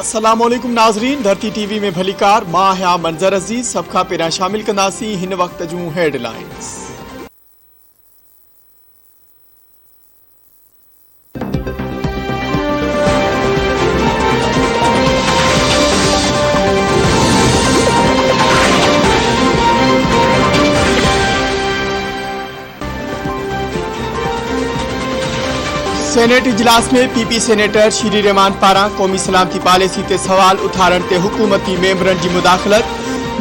अस्सलामुअलैकुम नाज़रीन, धरती टीवी में भलीकार मां है मंजर अजीज। सबका पेरा शामिल कंदासीं हिन वक्त जूं हेडलाइंस। सेनेट इजलास में पीपी सेनेटर श्री रहमान पारा क़ौमी सलामती पॉलिसी ते सवाल उथारण ते हुकूमती मेंबरन की मुदाखलत।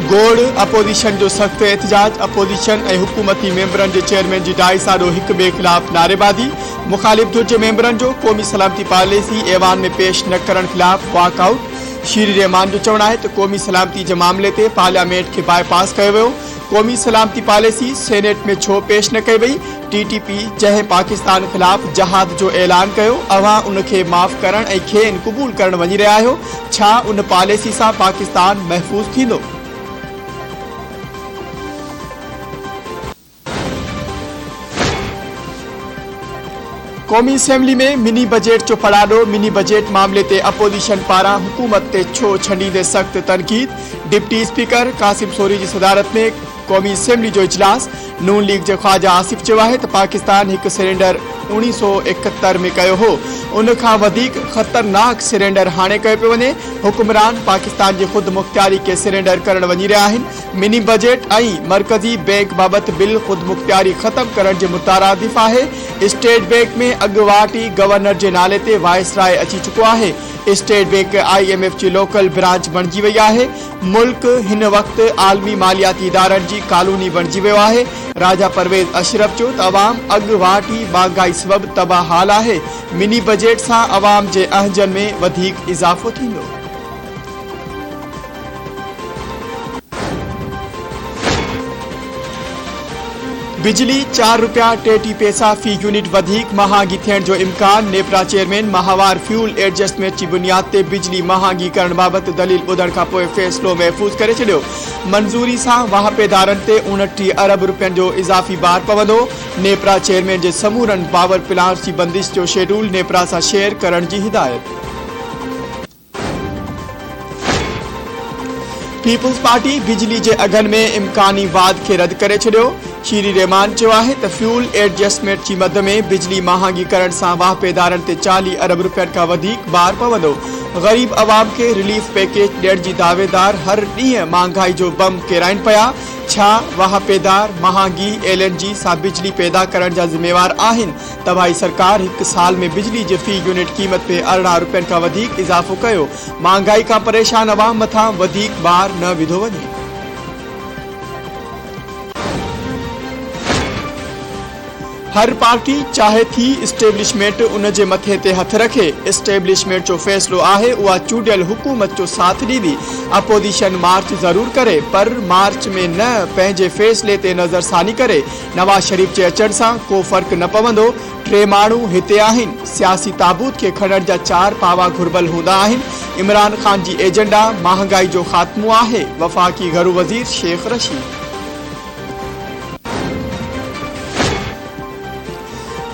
गोड़ अपोजिशन जो सख्त एहतजाज। अपोजिशन ऐं हुकूमती मेंबरन के चेयरमैन की डाई साडो हिक बे खिलाफ नारेबाजी। मुखालिफ धुर के मेंबरन जो क़ौमी सलामती पॉलिसी ऐवान में पेश न करण खिलाफ वॉकआउट। श्री रहमान जो चवण है तो क़ौमी सलामती के मामले ते पार्लियामेंट के बाईपास किया वियो। क़ौमी सलामती पॉलिसी सेनेट में छो पेश न कई वई। टीटीपी जैं पाकिस्तान खिलाफ जहाद जो ऐलान किया अवां उनके माफ़ करण ऐं खेन कबूल करण वही रहा हो, छा उन पॉलिसी से पाकिस्तान महफूज थींदो? क़ौमी असेंबली में मिनी बजट जो पड़ाडो। मिनी बजट मामले ते अपोजिशन पारा हुकूमत ते छो छंडींदे सख्त तनकीद। डिप्टी स्पीकर कासिम सोरी की सदारत में क़ौमी असेंबली जो इजलास। नून लीग के ख्वाजा आसिफ चयो है तो पाकिस्तान एक सिलेंडर 1971 में किया हो, उनका वधिक खतरनाक सिलेंडर हाणे कयो पियो वञे। हुक्मरान पाकिस्तान की खुद मुख्तियारी के सिलेंडर करण वही रहा हैं। मिनी बजट ऐं मरकजी बैंक बाबत बिल खुद मुख्तियारी खत्म करण के मुतारादिफ है। स्टेट बैंक में अगवाटी गवर्नर के नाले ते वायसराय अची चुको है। स्टेट बैंक IMF की लोकल ब्रांच बणजी वही है। मुल्क हिन वक्त आलमी मालियाती इदारन की कॉलोनी बणजी वियो है। राजा परवेज अशरफ चो तो अवाम अगवाटी महंगाई सबब तबाह हाल है। मिनी बजट से अवाम के अहजन में वधिक इजाफो थींदो। बिजली 4 रुपया 33 पैसा फी यूनिट वधिक महांगी थियण जो इम्कान। नेपरा चेयरमैन माहवार फ्यूल एडजस्टमेंट की बुनियाद ते बिजली महांगी करण बाबत दलील ॿुधण खां पोइ फैसलो महफूज करे छॾियो। मंजूरी से वाहपेदारन ते 29 अरब रुपयन जो इजाफी बार पवंदो। नेपरा चेयरमैन के समूरन पावर प्लांट की बंदिश जो शेड्यूल नेपरा से शेयर करण की हिदायत। पीपुल्स पार्टी बिजली के अघन में इम्कानी वाद के रद्द करे छॾियो। श्री रहमान चयो है तो फ्यूल एडजस्टमेंट की मद में बिजली महांगी करण से वाहपेदारन ते 40 अरब रुपयन का वधिक बार पवंदो। गरीब अवाम के रिलीफ पैकेज ॾियण जी दावेदार हर ॾींहुं महंगाई जो बम केराइन पया। छा वाहपेदार महांगी LNG से बिजली पैदा करण जा जिम्मेवार आहिन? तबाही सरकार एक साल में बिजली के फी यूनिट कीमत पे 18 रुपयन का वधिक इजाफो कयो। महंगाई का परेशान अवाम मथा वधिक बार न विधो वञे। हर पार्टी चाहे थी इस्टेब्लिशमेंट उन जे मथे ते हथ रखे। इस्टेब्लिशमेंट जो फैसलो आहे उहा चूडियल हुकूमत जो साथ ॾींदी। अपोजिशन मार्च ज़रूर करे पर मार्च में न पंहिंजे फैसले ते नज़रसानी करे। नवाज शरीफ के अचण से को फर्क न पवंदो। 3 माण्हू हिते आहिनि। सियासी ताबूत के खणण जा 4 पावा घुरबल हूंदा आहिनि। इमरान खान जी एजेंडा महंगाई जो खात्मो आहे। वफाकी घरू वज़ीर शेख रशीद।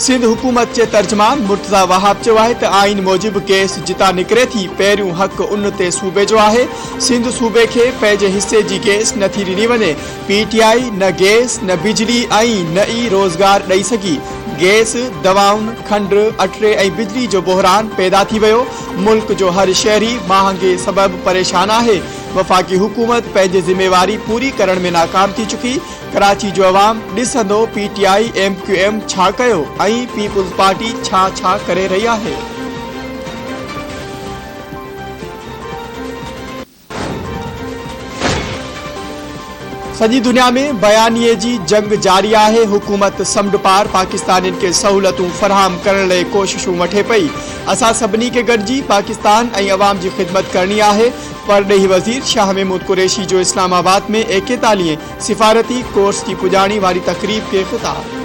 सिंध हुकूमत के तर्जमान मुर्तजा वहाब चयो है तो आइन मूजिब गैस जिता निकरे थी पैरियों हक उन ते सूबे जो है। सिंध सूबे के पंहिंजे हिस्से की गैस नथी ॾिनी वञे। PTI न गैस न बिजली ऐं न ई रोजगार ॾेई सघी। गैस दवाउन खंड अटरे ऐं बिजली जो बहरान पैदा थी वियो। मुल्क जो हर शहरी महंगे सबब परेशान है। वफाकी हुकूमत पंहिंजी जिम्मेवारी पूरी करण में नाकाम थी चुकी। कराची जो अवाम ॾिसंदो PTI MQM छा कयो ऐं पीपुल्स पार्टी छा छा करे रही है। सजी दुनिया में बयानिए की जंग जारी है। हुकूमत समुंड पार पाकिस्तानी के सहूलतूं फराहम करने लाइ कोशिशूं वठे पई। असां सभिनी के गॾिजी पाकिस्तान ऐं अवाम की खिदमत करनी है। परॾेही वज़ीर शाह महमूद कुरैशी जो इस्लामाबाद में 41 सिफारती कोर्स की पुजाणी वाली तकरीब के खिताब।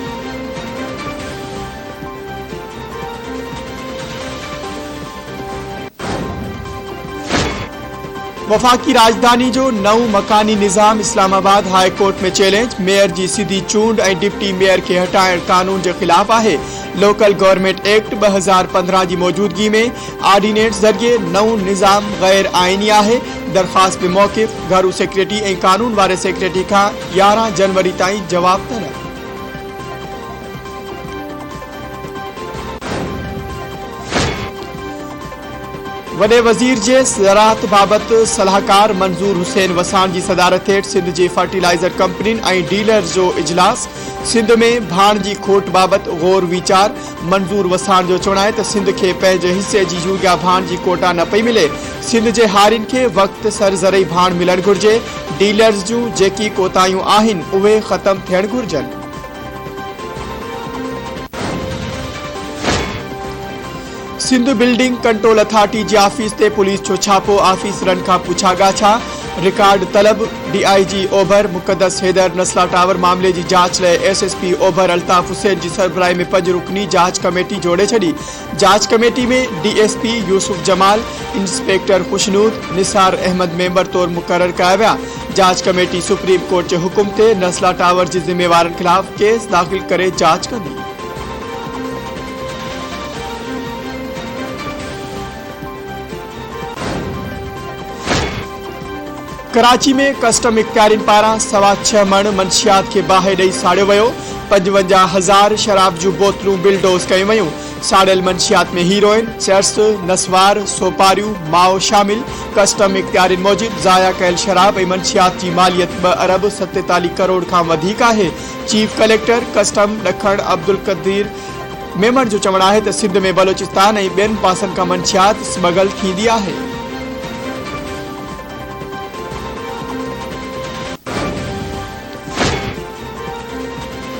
वफाकी राजधानी जो नऊ मकानी निज़ाम इस्लामाबाद हाई कोर्ट में चैलेंज। मेयर की सीधी चूंड और डिप्टी मेयर के हटाइण कानून के खिलाफ है। लोकल गवर्नमेंट एक्ट 2015 की मौजूदगी में ऑर्डिनेंस जरिए नओं निज़ाम गैर आइनी है। दरखास्त में मौक़िफ़ घरू सेक्रेटरी और कानून वाले सेक्रेटरी का 11 जनवरी ताईं जवाब तलब। वडे वजीर जे ज़राअत बाबत सलाहकार मंजूर हुसैन वसान की सदारत हेठ सिंध जी फर्टिलाइज़र कंपनी और डीलर जो इजलास। सिंध में भाण की खोट बाबत गौर विचार। मंजूर वसान जो चवण है तो सिंध के पंहिंजे हिस्से की यूरिया भाण की कोटा न पई मिले। सिंध के हारिन के वक्त सर ज़रई भाण मिलण घुर्जे। डीलर्स जूं जेकी कोतायूं आहिन उहे ख़त्म थियण घुर्जन। सिंध बिल्डिंग कंट्रोल अथॉरिटी जी ऑफिस ते पुलिस जो छापो। ऑफिसरन का पूछा छा रिकॉर्ड तलब। DIG ओभर मुक़द्दस हैदर नस्ला टावर मामले की जांच लाइ SSP ओभर अल्ताफ हुसैन की सरबराही में 5 रुकनी जांच कमेटी जोड़े छड़ी। जांच कमेटी में DSP यूसुफ जमाल, इंस्पेक्टर खुशनूद, निसार अहमद मेंबर तौर मुकर्रर कया विया। जांच कमेटी सुप्रीम कोर्ट के हुक्म ते नस्ला टावर के जिम्मेवारन खिलाफ केस दाखिल करे जांच कंदी। कराची में कस्टम इख्तियारिन पारा 6.25 मण मंशियात के बाहि ॾेई साड़ियो वियो। 55,000 शराब जूं बोतलूं बिलडोज़ कयूं वयूं। साड़ियल मंशियात में हीरोइन, चर्स, नस्वार, सोपारियूं, माओ शामिल। कस्टम इख्तियारिन मूजिब ज़ाया कयल शराब ऐं मंशियात की मालियत 2 अरब 47 करोड़ खां वधीक है। चीफ कलेक्टर कस्टम ॾखण अब्दुल कदीर मेमन जो चवण है तो सिंध में बलोचिस्तान ऐं ॿियनि पासनि खां मंशियात स्मगल थींदी है।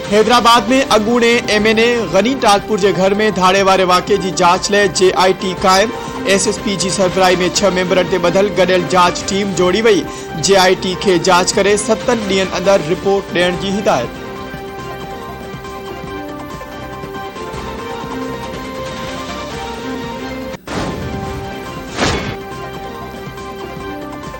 हैदराबाद में अगूणे MNA गनी टालपुर के घर में धाड़े वाले वाक़े की जांच लाइ JIT कायम। SSP की सरबराही में 6 मेंबरन ते बदल गडियल जांच टीम जोड़ी वही। JIT के जांच करे 7 ॾींहनि अंदर रिपोर्ट ॾियण की हिदायत।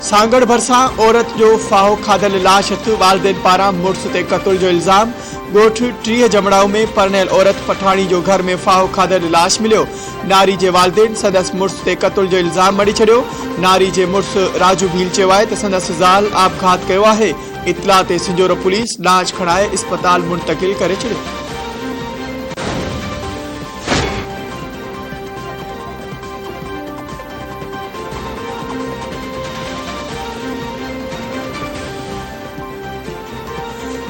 सांगड़ भरसा औरत जो फाहो खाधल लाश हथ। वालदेन पारा मुड़स ते कत्ल जो इल्जाम। गोठ 30 जमड़ाऊ में परनेल औरत पठाणी जो घर में फाहो खाधल लाश मिलियो। नारी जे वालदेन संदस मुड़स ते कत्ल जो इल्जाम मड़ी छड़ियो। नारी जे मुड़स राजू भील चयो आहे त संदस ज़ाल आपघात कयो आहे। इतला ते सिंजोरो पुलिस लाश खणाए अस्पताल मुंतकिल करे छड़ियो।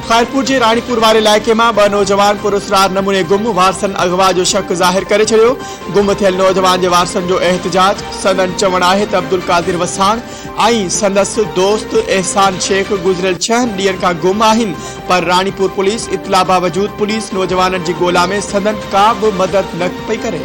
खैरपुर के रानीपुर वाले इलाके में 2 नौजवान पुरस्कार नमूने गुम। वारसन अगवा जो शक जाहिर करे छड़ियो। गुम थियल नौजवान के वारसन जो एहतजाज। संदन चवण है तो अब्दुल कादिर वसाण आई संदस दोस्त एहसान शेख गुजरियल 6 ॾींहनि का गुम आहिन। पर रानीपुर पुलिस इतला बावजूद पुलिस नौजवानन की गोला में संदन का भी मदद न पई करे।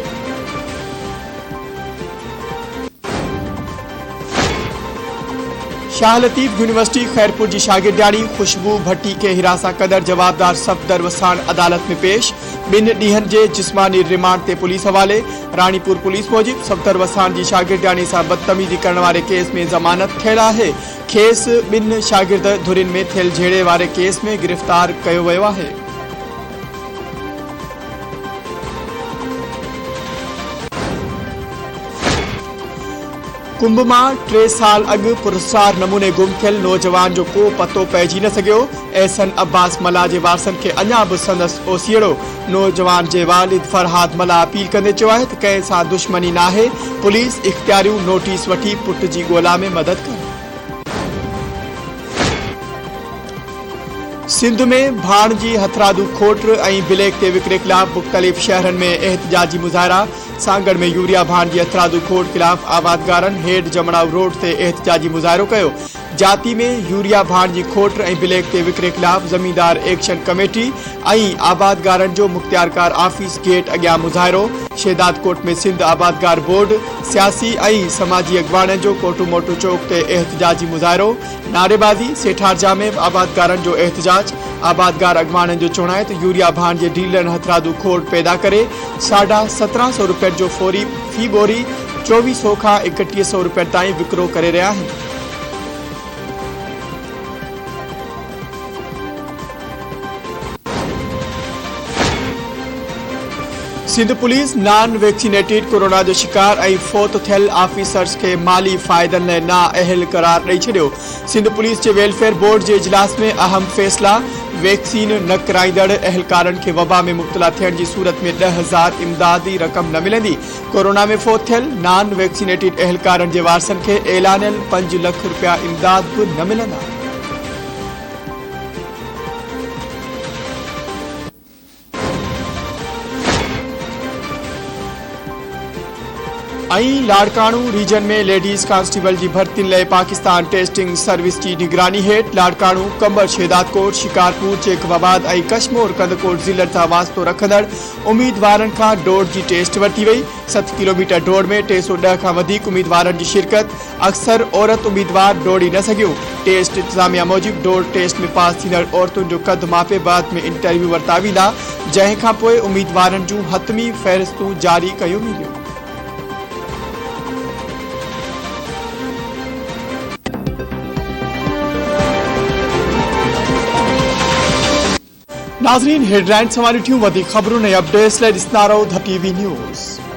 शाह लतीफ यूनिवर्सिटी खैरपुर की शागिर्दियाणी खुशबू भट्टी के हिरासा कदर जवाबदार सफदर वसाण अदालत में पेश। 2 ॾींहनि के जिस्मानी रिमांड ते पुलिस हवाले। रानीपुर पुलिस मूजिब सफदर वसाण की शागिर्दियाणी से बदतमीजी करने वाले केस में जमानत थियल है। खेस 2 शागिर्द धुरिन में थियल झेड़े वाले केस में गिरफ्तार किया वियो है। कुंभ में 3 साल अग पुरस्कार नमूने गुम थियल नौजवान जो को पतो पइजी न सकियो। एहसन अब्बास मला के वारसन के अञा भी संदस ओसीड़ो। नौजवान के वालिद फरहाद मला अपील कंदे चयो है तो कंहिं सां दुश्मनी नाहे। पुलिस इख्तियारियूं नोटिस वठी पुट की गोला में मदद करे। सिंध में भाण की हथरादू खोट और ब्लैक ते विकिरे खिलाफ मुख्तलिफ शहरन में एहतजाजी मुजाहरा। सांगड़ में यूरिया भाण की हथरादू खोट खिलाफ आबादगारन हेड जमड़ाऊ रोड से एहतजाजी मुजाहरो किया। जाती में यूरिया भाण की खोट और ब्लैक ते विकिरे खिलाफ जमींदार एक्शन कमेटी और आबादगारन जो मुख्तियारकार ऑफिस गेट अग्यां मुजाहरो। शेदात कोट में सिंध आबादगार बोर्ड सियासी और समाजी अगवान जो कोटू मोटू चौक से एहतजाजी मुजाहरो। नारेबाजी सेठारजा में आबादगारन जो एहतजाज। आबादगार अगवान जो चवण है तो यूरिया भाण के डीलर हथरादू खोट पैदा करे 1750 रुपये जो फी बोरी 2400 का 3100 रुपये ताईं विक्रो करे रहा है। Sindh police non vaccinated corona जो शिकार ऐं फोत थियल ऑफिसर्स के माली फ़ाइदनि लाइ नाअहल करार ॾेई छॾियो। सिंध पुलिस जे वेलफेयर बोर्ड जे इजलास में अहम फ़ैसिला। वैक्सीन न कराईंदड़ अहलकारनि खे वबा में मुब्तला थियण जी सूरत में 10,000 इमदादी रक़म न मिलंदी। कोरोना में फोत थियल नॉन वैक्सीनेटेड अहलकारनि जे वारसनि खे ऐलानियल 5 लाख रुपया इमदाद बि न मिलंदा। लाड़काणू रीजन में लेडीज़ कांस्टेबल की भर्ती लाइ पाकिस्तान टेस्टिंग सर्विस की निगरानी हेठ लाड़काणू, कंबर, शेदातकोट, शिकारपुर, चेकवाबाद और कश्मोर कंदकोट ज़िलनि सां वास्तो रखंदड़ उम्मीदवारनि खां डोड़ की टेस्ट वरिती वई। 7 किलोमीटर डोड़ में 310 खां वधीक उम्मीदवारनि की शिरकत। अक्सर औरत उम्मीदवार डोड़ी न सघियूं। टेस्ट इंतजामिया मूजिब डोड़ टेस्ट में पास थींदड़ औरतुनि जो कद मापे बाद में इंटरव्यू वरता वेंदा, जंहिं खां पोइ उम्मीदवारनि जूं हतमी फ़हरिस्तूं जारी कयूं वेंदियूं। नाज़रीन, हेडलाइन सवाल ॾिठियूं। वधीक ख़बरूं ऐं अपडेट्स लाइ ॾिसंदा रहो द टीवी न्यूज़।